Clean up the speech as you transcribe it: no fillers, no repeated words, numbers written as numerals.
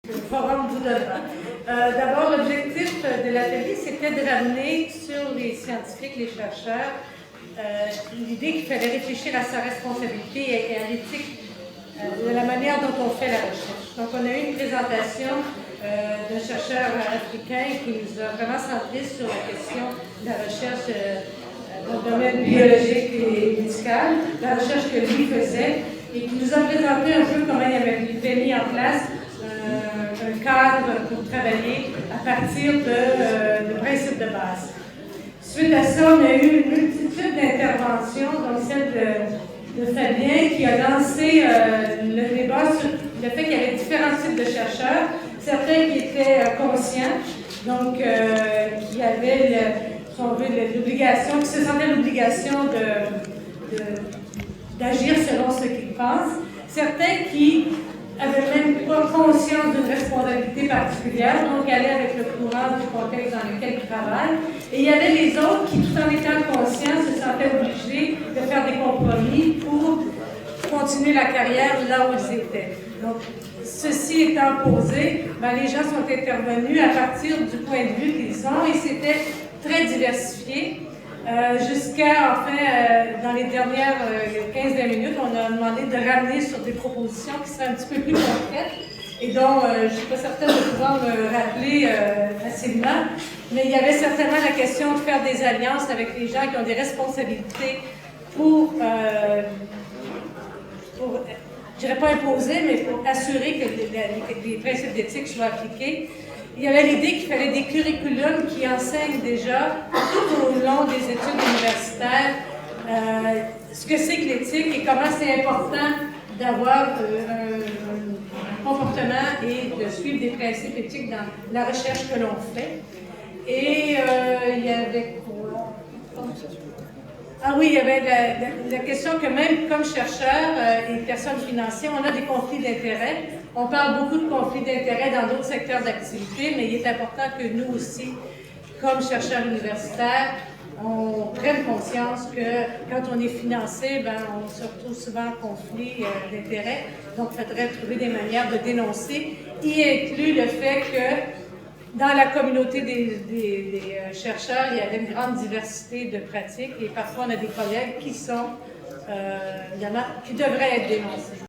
Le forum vous donnera. D'abord, l'objectif de l'atelier, c'était de ramener sur les scientifiques, les chercheurs, l'idée qu'il fallait réfléchir à sa responsabilité et à l'éthique de la manière dont on fait la recherche. Donc, on a eu une présentation d'un chercheur africain qui nous a vraiment centré sur la question de la recherche dans le domaine biologique et médical, la recherche que lui faisait, et qui nous a présenté un peu comment il avait mis en place un cadre pour travailler à partir de principes de base. Suite à ça, on a eu une multitude d'interventions, donc celle de Fabien, qui a lancé le débat sur le fait qu'il y avait différents types de chercheurs, certains qui étaient conscients, donc qui avaient l'obligation, qui se sentaient l'obligation d'agir selon ce qu'ils pensent, certains qui n'avaient même pas conscience d'une responsabilité particulière, donc allaient avec le courant du contexte dans lequel ils travaillent. Et il y avait les autres qui, tout en étant conscients, se sentaient obligés de faire des compromis pour continuer la carrière là où ils étaient. Donc, ceci étant posé, les gens sont intervenus à partir du point de vue qu'ils ont et c'était très diversifié. Jusqu'à, dans les dernières 15-20 minutes, on a demandé de ramener sur des propositions qui seraient un petit peu plus concrètes et dont je ne suis pas certaine de pouvoir me rappeler facilement, mais il y avait certainement la question de faire des alliances avec les gens qui ont des responsabilités pour je dirais pas imposer, mais pour assurer que les principes d'éthique soient appliqués. Il y avait l'idée qu'il fallait des curriculums qui enseignent déjà tout au long des études universitaires ce que c'est que l'éthique et comment c'est important d'avoir un comportement et de suivre des principes éthiques dans la recherche que l'on fait. Et il y avait quoi? Ah oui, il y avait la question que même comme chercheurs et personnes financières, on a des conflits d'intérêts. On parle beaucoup de conflits d'intérêts dans d'autres secteurs d'activité, mais il est important que nous aussi, comme chercheurs universitaires, on prenne conscience que quand on est financé, on se retrouve souvent en conflit d'intérêts. Donc, il faudrait trouver des manières de dénoncer, y inclut le fait que dans la communauté des chercheurs, il y avait une grande diversité de pratiques et parfois on a des collègues qui sont, qui devraient être dénoncés.